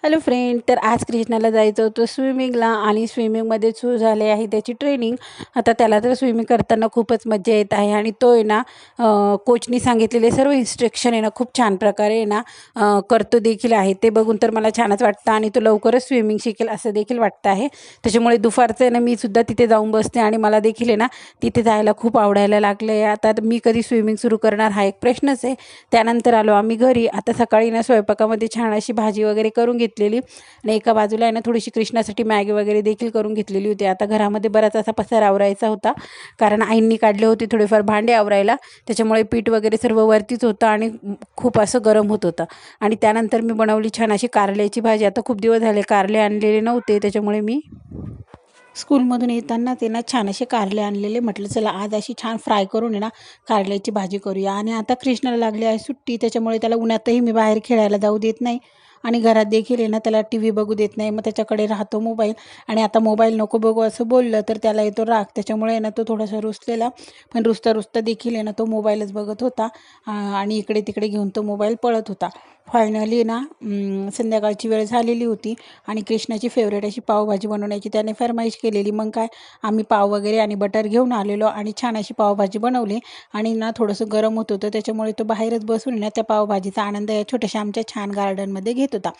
Hello friend, तर आज कृष्णाला जायचं होतं स्विमिंगला आणि स्विमिंगमध्ये सुरू झाले आहे त्याची ट्रेनिंग. आता त्याला तर स्विमिंग करताना खूपच मजा येत आहे आणि तो आहे ना कोचनी सांगितलेले सर्व इन्स्ट्रक्शन आहे ना खूप छान प्रकारे आहे ना करतो देखील आहे. ते बघून तर मला छानच वाटतं आणि तो लवकरच स्विमिंग शिकेल असं देखील वाटतं आहे. त्याच्यामुळे दुपारचं आहे ना मी सुद्धा तिथे जाऊन बसते आणि मला देखील आहे ना तिथे जायला खूप आवडायला लागलं आहे. आता मी कधी स्विमिंग सुरू करणार हा एक प्रश्नच आहे. त्यानंतर आलो आम्ही घरी. आता सकाळी ना स्वयंपाकामध्ये छान अशी भाजी वगैरे करून घेतलेली आणि एका बाजूला आहे ना थोडीशी कृष्णासाठी मॅगी वगैरे देखील करून घेतलेली होती. आता घरामध्ये बराच असा पसारा आवरायचा होता, कारण आईंनी काढले होते थोडेफार भांडे आवरायला. त्याच्यामुळे पीठ वगैरे सर्व वरतीच होतं आणि खूप असं गरम होत होतं. आणि त्यानंतर मी बनवली छान अशी कारल्याची भाजी. आता खूप दिवस झाले कारले आणलेले नव्हते, त्याच्यामुळे मी स्कूलमधून येताना ते ना छान असे कारले आणलेले. म्हटलं चला आज अशी छान फ्राय करून आहे ना कारल्याची भाजी करूया. आणि आता कृष्णाला लागली आहे सुट्टी, त्याच्यामुळे त्याला उन्हातही मी बाहेर खेळायला जाऊ देत नाही आणि घरात देखील आहे ना त्याला टी व्ही बघू देत नाही. मग त्याच्याकडे राहतो मोबाईल आणि आता मोबाईल नको बघू असं बोललं तर त्याला येतो राग. त्याच्यामुळे आहे ना तो थोडासा रुसलेला, पण रुसता रुसता देखील आहे ना तो मोबाईलच बघत होता आणि इकडे तिकडे घेऊन तो मोबाईल पळत होता. फायनली ना संध्याकाळची वेळ झालेली होती आणि कृष्णाची फेवरेट अशी पावभाजी बनवण्याची त्याने फरमाईश केलेली. मग काय आम्ही पाव वगैरे आणि बटर घेऊन आलेलो आणि छान अशी पावभाजी बनवली. आणि ना थोडंसं गरम होत होतं, त्याच्यामुळे तो बाहेरच बसून ना त्या पावभाजीचा आनंद या छोट्याशा आमच्या छान गार्डनमध्ये घेत होता.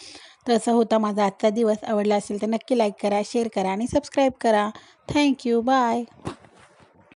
तर असा होता माझा आजचा दिवस. आवडला असेल तर नक्की लाईक करा, शेअर करा आणि सबस्क्राईब करा. Thank you, bye.